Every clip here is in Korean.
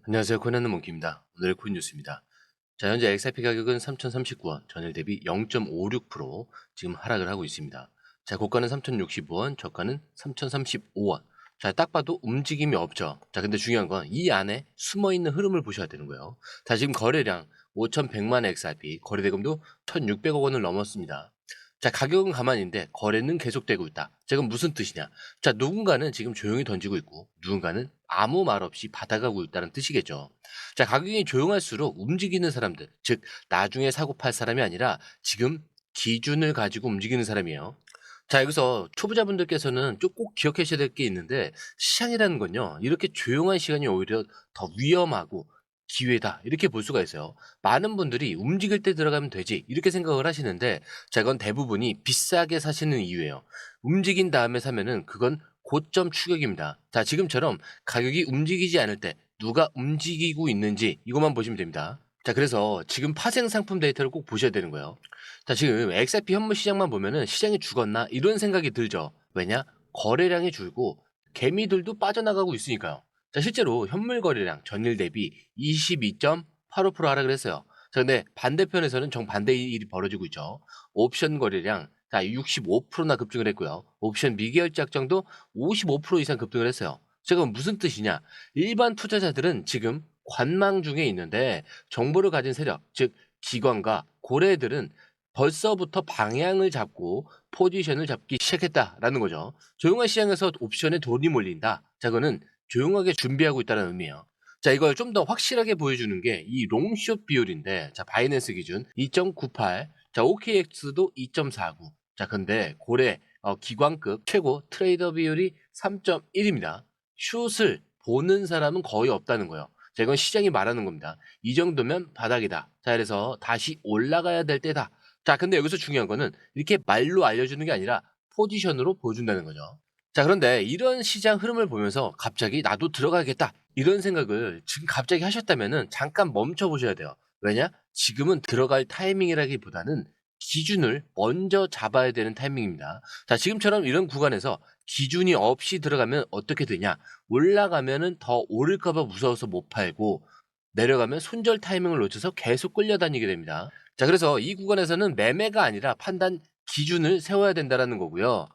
안녕하세요. 코난의 몽키입니다. 오늘의 코인 뉴스입니다. 자, 현재 XRP 가격은 3,039원, 전일 대비 0.56% 지금 하락을 하고 있습니다. 자, 고가는 3,065원, 저가는 3,035원. 자, 딱 봐도 움직임이 없죠. 자, 근데 중요한 건 이 안에 숨어있는 흐름을 보셔야 되는 거예요. 자, 지금 거래량 5,100만 XRP, 거래대금도 1,600억 원을 넘었습니다. 자, 가격은 가만히인데 거래는 계속되고 있다. 자, 그럼 무슨 뜻이냐? 자, 누군가는 지금 조용히 던지고 있고 누군가는 아무 말 없이 받아가고 있다는 뜻이겠죠. 자, 가격이 조용할수록 움직이는 사람들, 즉 나중에 사고 팔 사람이 아니라 지금 기준을 가지고 움직이는 사람이에요. 자, 여기서 초보자분들께서는 좀 꼭 기억하셔야 될 게 있는데, 시장이라는 건요, 이렇게 조용한 시간이 오히려 더 위험하고 기회다, 이렇게 볼 수가 있어요. 많은 분들이 움직일 때 들어가면 되지 이렇게 생각을 하시는데, 자, 이건 대부분이 비싸게 사시는 이유예요. 움직인 다음에 사면은 그건 고점 추격입니다. 자, 지금처럼 가격이 움직이지 않을 때 누가 움직이고 있는지 이것만 보시면 됩니다. 자, 그래서 지금 파생 상품 데이터를 꼭 보셔야 되는 거예요. 자, 지금 XRP 현물 시장만 보면은 시장이 죽었나 이런 생각이 들죠. 왜냐? 거래량이 줄고 개미들도 빠져나가고 있으니까요. 자, 실제로 현물 거래량 전일 대비 22.85% 하락을 했어요. 자, 근데 반대편에서는 정반대의 일이 벌어지고 있죠. 옵션 거래량 자, 65%나 급증을 했고요. 옵션 미결제 약정도 55% 이상 급등을 했어요. 지금 무슨 뜻이냐? 일반 투자자들은 지금 관망 중에 있는데 정보를 가진 세력, 즉 기관과 고래들은 벌써부터 방향을 잡고 포지션을 잡기 시작했다라는 거죠. 조용한 시장에서 옵션에 돈이 몰린다. 자, 그거는 조용하게 준비하고 있다는 의미예요. 자, 이걸 좀 더 확실하게 보여주는 게 이 롱숏 비율인데, 자, 바이낸스 기준 2.98, 자, OKX도 2.49. 자, 근데 고래 기관급 최고 트레이더 비율이 3.1입니다. 숏을 보는 사람은 거의 없다는 거예요. 자, 이건 시장이 말하는 겁니다. 이 정도면 바닥이다. 자, 그래서 다시 올라가야 될 때다. 자, 근데 여기서 중요한 거는 이렇게 말로 알려주는 게 아니라 포지션으로 보여준다는 거죠. 자, 그런데 이런 시장 흐름을 보면서 갑자기 나도 들어가야겠다, 이런 생각을 지금 갑자기 하셨다면은 잠깐 멈춰 보셔야 돼요. 왜냐? 지금은 들어갈 타이밍이라기보다는 기준을 먼저 잡아야 되는 타이밍입니다. 자, 지금처럼 이런 구간에서 기준이 없이 들어가면 어떻게 되냐? 올라가면은 더 오를까봐 무서워서 못 팔고, 내려가면 손절 타이밍을 놓쳐서 계속 끌려다니게 됩니다. 자, 그래서 이 구간에서는 매매가 아니라 판단 기준을 세워야 된다는 거고요.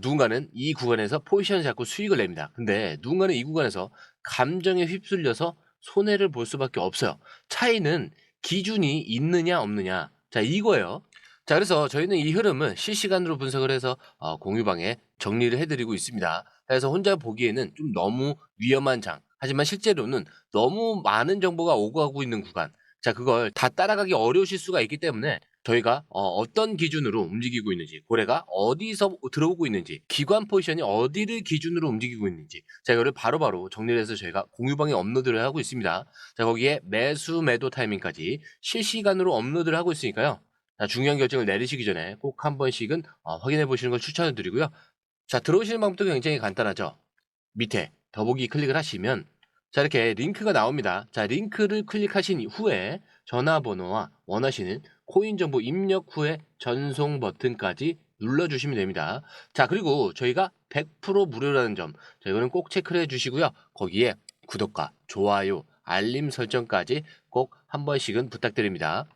누군가는 이 구간에서 포지션을 잡고 수익을 냅니다. 근데 누군가는 이 구간에서 감정에 휩쓸려서 손해를 볼 수밖에 없어요. 차이는 기준이 있느냐 없느냐, 자, 이거예요. 자, 그래서 저희는 이 흐름을 실시간으로 분석을 해서 공유방에 정리를 해드리고 있습니다. 그래서 혼자 보기에는 좀 너무 위험한 장, 하지만 실제로는 너무 많은 정보가 오고 가고 있는 구간, 자, 그걸 다 따라가기 어려우실 수가 있기 때문에 저희가 어떤 기준으로 움직이고 있는지, 고래가 어디서 들어오고 있는지, 기관 포지션이 어디를 기준으로 움직이고 있는지, 자, 이거를 바로바로 정리를 해서 저희가 공유방에 업로드를 하고 있습니다. 자, 거기에 매수 매도 타이밍까지 실시간으로 업로드를 하고 있으니까요. 자, 중요한 결정을 내리시기 전에 꼭 한 번씩은 확인해 보시는 걸 추천을 드리고요. 자, 들어오시는 방법도 굉장히 간단하죠. 밑에 더보기 클릭을 하시면 자, 이렇게 링크가 나옵니다. 자, 링크를 클릭하신 후에 전화번호와 원하시는 코인 정보 입력 후에 전송 버튼까지 눌러주시면 됩니다. 자, 그리고 저희가 100% 무료라는 점, 자, 이거는 꼭 체크를 해주시고요. 거기에 구독과 좋아요, 알림 설정까지 꼭 한 번씩은 부탁드립니다.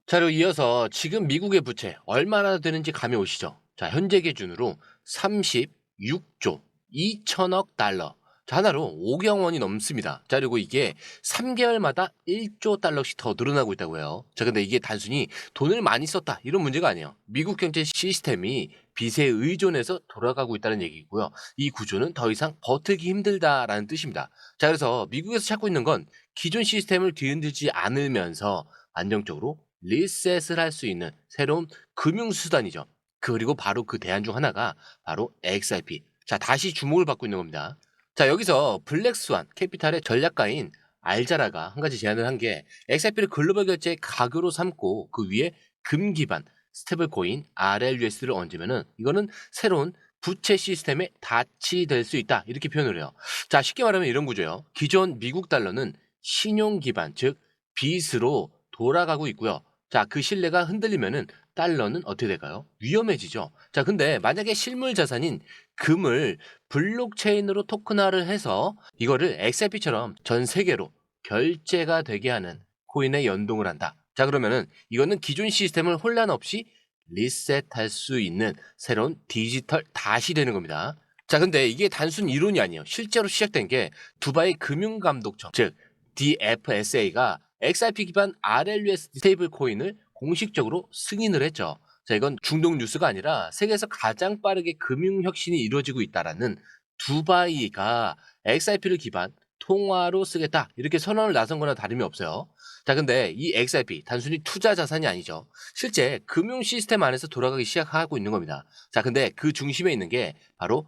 자, 그리고 이어서 지금 미국의 부채 얼마나 되는지 감이 오시죠? 자, 현재 기준으로 36조 2천억 달러. 자, 하나로 5경 원이 넘습니다. 자, 그리고 이게 3개월마다 1조 달러씩 더 늘어나고 있다고 해요. 자, 근데 이게 단순히 돈을 많이 썼다, 이런 문제가 아니에요. 미국 경제 시스템이 빚에 의존해서 돌아가고 있다는 얘기고요. 이 구조는 더 이상 버티기 힘들다라는 뜻입니다. 자, 그래서 미국에서 찾고 있는 건 기존 시스템을 뒤흔들지 않으면서 안정적으로 리셋을 할 수 있는 새로운 금융수단이죠. 그리고 바로 그 대안 중 하나가 바로 XRP. 자, 다시 주목을 받고 있는 겁니다. 자, 여기서 블랙스완 캐피탈의 전략가인 알자라가 한 가지 제안을 한 게, XRP를 글로벌 결제 가교로 삼고 그 위에 금 기반 스테이블 코인 RLUS를 얹으면은 이거는 새로운 부채 시스템의 닻이 될 수 있다, 이렇게 표현을 해요. 자, 쉽게 말하면 이런 구조예요. 기존 미국 달러는 신용 기반, 즉 빚으로 돌아가고 있고요. 자, 그 신뢰가 흔들리면은 달러는 어떻게 될까요? 위험해지죠. 자, 근데 만약에 실물 자산인 금을 블록체인으로 토큰화를 해서 이거를 XRP처럼 전 세계로 결제가 되게 하는 코인에 연동을 한다. 자, 그러면은 이거는 기존 시스템을 혼란 없이 리셋할 수 있는 새로운 디지털 닷이 되는 겁니다. 자, 근데 이게 단순 이론이 아니에요. 실제로 시작된 게 두바이 금융감독청, 즉 DFSA가 XRP 기반 RLUSD 스테이블 코인을 공식적으로 승인을 했죠. 자, 이건 중동 뉴스가 아니라 세계에서 가장 빠르게 금융 혁신이 이루어지고 있다라는 두바이가 XRP를 기반 통화로 쓰겠다 이렇게 선언을 나선 거나 다름이 없어요. 자, 근데 이 XRP 단순히 투자 자산이 아니죠. 실제 금융 시스템 안에서 돌아가기 시작하고 있는 겁니다. 자, 근데 그 중심에 있는 게 바로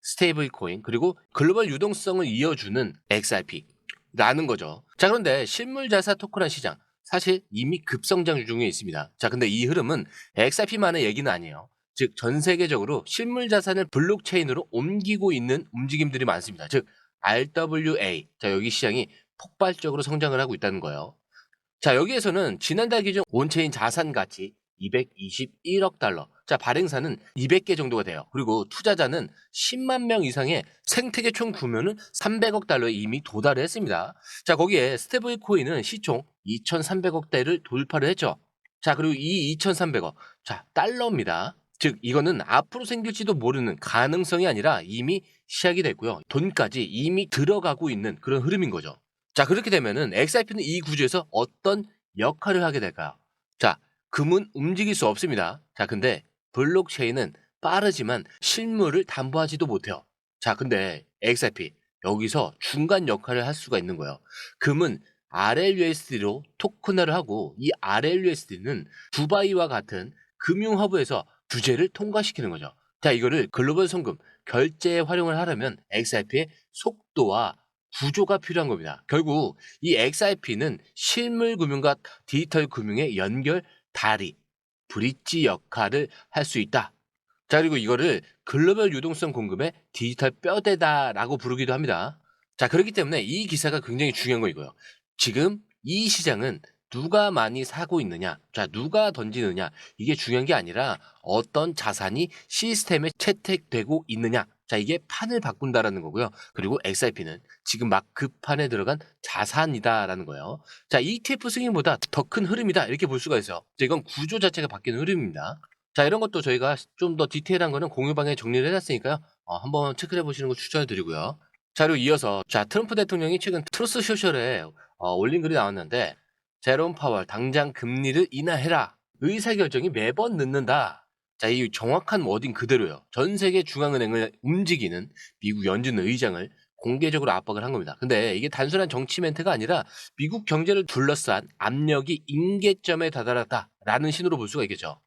스테이블 코인, 그리고 글로벌 유동성을 이어주는 XRP라는 거죠. 자, 그런데 실물 자산 토큰화 시장 사실 이미 급성장 중에 있습니다. 자, 근데 이 흐름은 XRP만의 얘기는 아니에요. 즉 전 세계적으로 실물 자산을 블록체인으로 옮기고 있는 움직임들이 많습니다. 즉 RWA. 자, 여기 시장이 폭발적으로 성장을 하고 있다는 거예요. 자, 여기에서는 지난달 기준 온체인 자산 가치 221억 달러. 자, 발행사는 200개 정도가 돼요. 그리고 투자자는 10만 명 이상의 생태계 총 규모는 300억 달러에 이미 도달을 했습니다. 자, 거기에 스테이블 코인은 시총 2,300억대를 돌파를 했죠. 자, 그리고 이 2,300억. 자, 달러입니다. 즉, 이거는 앞으로 생길지도 모르는 가능성이 아니라 이미 시작이 됐고요. 돈까지 이미 들어가고 있는 그런 흐름인 거죠. 자, 그렇게 되면은 XRP는 이 구조에서 어떤 역할을 하게 될까요? 자, 금은 움직일 수 없습니다. 자, 근데 블록체인은 빠르지만 실물을 담보하지도 못해요. 자, 근데 XRP 여기서 중간 역할을 할 수가 있는 거예요. 금은 RLUSD로 토큰화를 하고 이 RLUSD는 두바이와 같은 금융 허브에서 규제를 통과시키는 거죠. 자, 이거를 글로벌 송금 결제에 활용을 하려면 XRP의 속도와 구조가 필요한 겁니다. 결국 이 XRP는 실물 금융과 디지털 금융의 연결 다리, 브릿지 역할을 할 수 있다. 자, 그리고 이거를 글로벌 유동성 공급의 디지털 뼈대다라고 부르기도 합니다. 자, 그렇기 때문에 이 기사가 굉장히 중요한 거 이거예요. 지금 이 시장은 누가 많이 사고 있느냐, 자, 누가 던지느냐, 이게 중요한 게 아니라 어떤 자산이 시스템에 채택되고 있느냐. 자, 이게 판을 바꾼다라는 거고요. 그리고 XRP는 지금 막 급판에 들어간 자산이다라는 거예요. 자, ETF 승인보다 더 큰 흐름이다 이렇게 볼 수가 있어요. 자, 이건 구조 자체가 바뀌는 흐름입니다. 자, 이런 것도 저희가 좀 더 디테일한 거는 공유방에 정리를 해놨으니까요. 한번 체크해 보시는 거 추천해 드리고요. 자, 그리고 이어서 트럼프 대통령이 최근 트루스 소셜에 올린 글이 나왔는데, 제롬 파월 당장 금리를 인하해라. 의사결정이 매번 늦는다. 자, 이 정확한 워딩 그대로예요. 전 세계 중앙은행을 움직이는 미국 연준 의장을 공개적으로 압박을 한 겁니다. 근데 이게 단순한 정치 멘트가 아니라 미국 경제를 둘러싼 압력이 임계점에 다다랐다라는 신호로 볼 수가 있겠죠.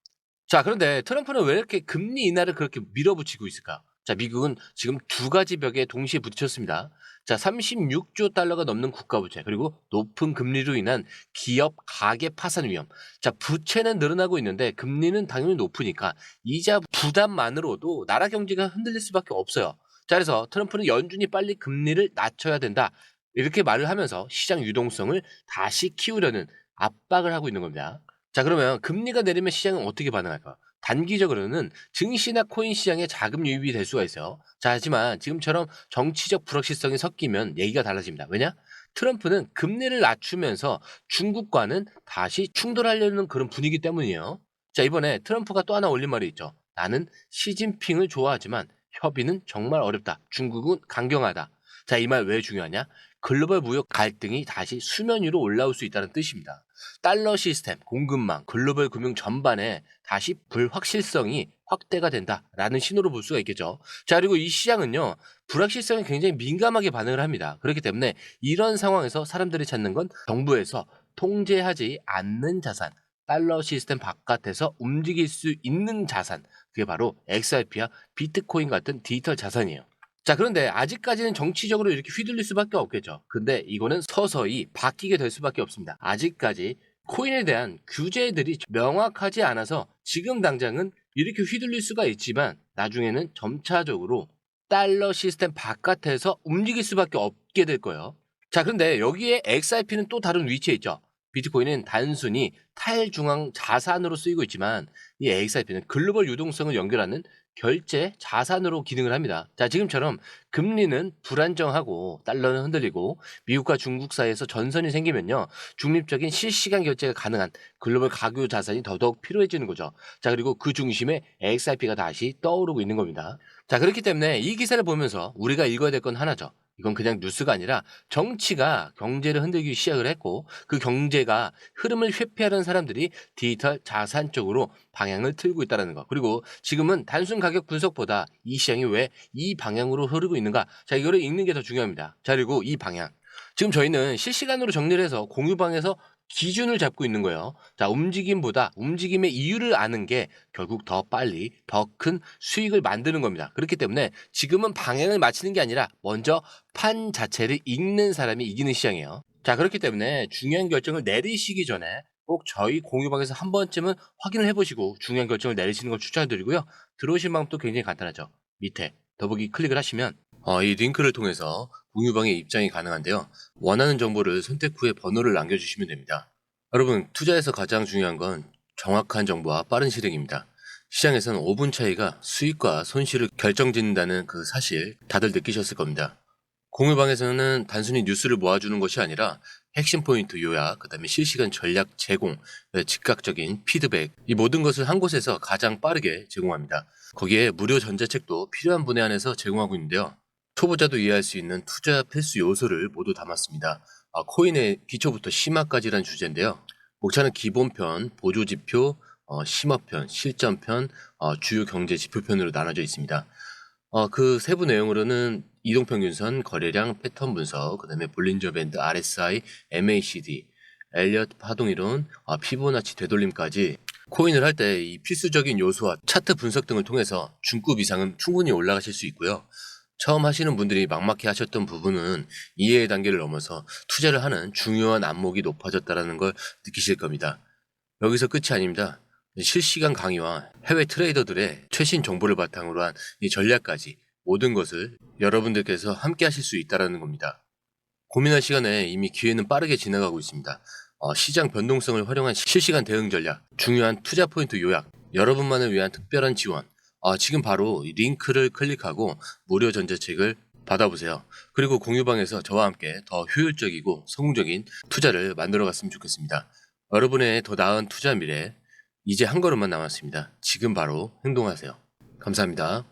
자, 그런데 트럼프는 왜 이렇게 금리 인하를 그렇게 밀어붙이고 있을까? 자, 미국은 지금 두 가지 벽에 동시에 부딪혔습니다. 자, 36조 달러가 넘는 국가부채, 그리고 높은 금리로 인한 기업 가계 파산 위험. 자, 부채는 늘어나고 있는데 금리는 당연히 높으니까 이자 부담만으로도 나라 경제가 흔들릴 수밖에 없어요. 자, 그래서 트럼프는 연준이 빨리 금리를 낮춰야 된다. 이렇게 말을 하면서 시장 유동성을 다시 키우려는 압박을 하고 있는 겁니다. 자, 그러면 금리가 내리면 시장은 어떻게 반응할까? 단기적으로는 증시나 코인 시장에 자금 유입이 될 수가 있어요. 자, 하지만 지금처럼 정치적 불확실성이 섞이면 얘기가 달라집니다. 왜냐? 트럼프는 금리를 낮추면서 중국과는 다시 충돌하려는 그런 분위기 때문이에요. 자, 이번에 트럼프가 또 하나 올린 말이 있죠. 나는 시진핑을 좋아하지만 협의는 정말 어렵다. 중국은 강경하다. 자, 이 말 왜 중요하냐? 글로벌 무역 갈등이 다시 수면 위로 올라올 수 있다는 뜻입니다. 달러 시스템, 공급망, 글로벌 금융 전반에 다시 불확실성이 확대가 된다라는 신호로 볼 수가 있겠죠. 자, 그리고 이 시장은요, 불확실성에 굉장히 민감하게 반응을 합니다. 그렇기 때문에 이런 상황에서 사람들이 찾는 건 정부에서 통제하지 않는 자산, 달러 시스템 바깥에서 움직일 수 있는 자산, 그게 바로 XRP와 비트코인 같은 디지털 자산이에요. 자, 그런데 아직까지는 정치적으로 이렇게 휘둘릴 수밖에 없겠죠. 근데 이거는 서서히 바뀌게 될 수밖에 없습니다. 아직까지 코인에 대한 규제들이 명확하지 않아서 지금 당장은 이렇게 휘둘릴 수가 있지만 나중에는 점차적으로 달러 시스템 바깥에서 움직일 수밖에 없게 될 거예요. 자, 그런데 여기에 XRP는 또 다른 위치에 있죠. 비트코인은 단순히 탈중앙 자산으로 쓰이고 있지만 이 XRP는 글로벌 유동성을 연결하는 결제 자산으로 기능을 합니다. 자, 지금처럼 금리는 불안정하고 달러는 흔들리고 미국과 중국 사이에서 전선이 생기면요. 중립적인 실시간 결제가 가능한 글로벌 가교 자산이 더더욱 필요해지는 거죠. 자, 그리고 그 중심에 XRP가 다시 떠오르고 있는 겁니다. 자, 그렇기 때문에 이 기사를 보면서 우리가 읽어야 될 건 하나죠. 이건 그냥 뉴스가 아니라 정치가 경제를 흔들기 시작을 했고 그 경제가 흐름을 회피하는 사람들이 디지털 자산 쪽으로 방향을 틀고 있다는 거. 그리고 지금은 단순 가격 분석보다 이 시장이 왜 이 방향으로 흐르고 있는가. 자, 이거를 읽는 게 더 중요합니다. 자, 그리고 이 방향. 지금 저희는 실시간으로 정리를 해서 공유방에서 기준을 잡고 있는 거예요. 자, 움직임보다 움직임의 이유를 아는 게 결국 더 빨리 더 큰 수익을 만드는 겁니다. 그렇기 때문에 지금은 방향을 맞추는 게 아니라 먼저 판 자체를 읽는 사람이 이기는 시장이에요. 자, 그렇기 때문에 중요한 결정을 내리시기 전에 꼭 저희 공유방에서 한 번쯤은 확인을 해보시고 중요한 결정을 내리시는 걸 추천드리고요. 들어오신 방법도 굉장히 간단하죠. 밑에 더보기 클릭을 하시면 이 링크를 통해서 공유방에 입장이 가능한데요. 원하는 정보를 선택 후에 번호를 남겨주시면 됩니다. 여러분, 투자에서 가장 중요한 건 정확한 정보와 빠른 실행입니다. 시장에서는 5분 차이가 수익과 손실을 결정짓는다는 그 사실 다들 느끼셨을 겁니다. 공유방에서는 단순히 뉴스를 모아주는 것이 아니라 핵심 포인트 요약, 그 다음에 실시간 전략 제공, 즉각적인 피드백, 이 모든 것을 한 곳에서 가장 빠르게 제공합니다. 거기에 무료 전자책도 필요한 분에 한해서 제공하고 있는데요. 초보자도 이해할 수 있는 투자 필수 요소를 모두 담았습니다. 코인의 기초부터 심화까지란 주제인데요. 목차는 기본편, 보조지표, 심화편, 실전편, 주요 경제 지표편으로 나눠져 있습니다. 그 세부 내용으로는 이동평균선, 거래량, 패턴 분석, 그 다음에 볼린저 밴드, RSI, MACD, 엘리엇 파동이론, 피보나치 되돌림까지 코인을 할 때 이 필수적인 요소와 차트 분석 등을 통해서 중급 이상은 충분히 올라가실 수 있고요. 처음 하시는 분들이 막막해 하셨던 부분은 이해의 단계를 넘어서 투자를 하는 중요한 안목이 높아졌다는 걸 느끼실 겁니다. 여기서 끝이 아닙니다. 실시간 강의와 해외 트레이더들의 최신 정보를 바탕으로 한 이 전략까지 모든 것을 여러분들께서 함께 하실 수 있다는 겁니다. 고민할 시간에 이미 기회는 빠르게 지나가고 있습니다. 시장 변동성을 활용한 실시간 대응 전략, 중요한 투자 포인트 요약, 여러분만을 위한 특별한 지원. 지금 바로 이 링크를 클릭하고 무료 전자책을 받아보세요. 그리고 공유방에서 저와 함께 더 효율적이고 성공적인 투자를 만들어 갔으면 좋겠습니다. 여러분의 더 나은 투자 미래, 이제 한 걸음만 남았습니다. 지금 바로 행동하세요. 감사합니다.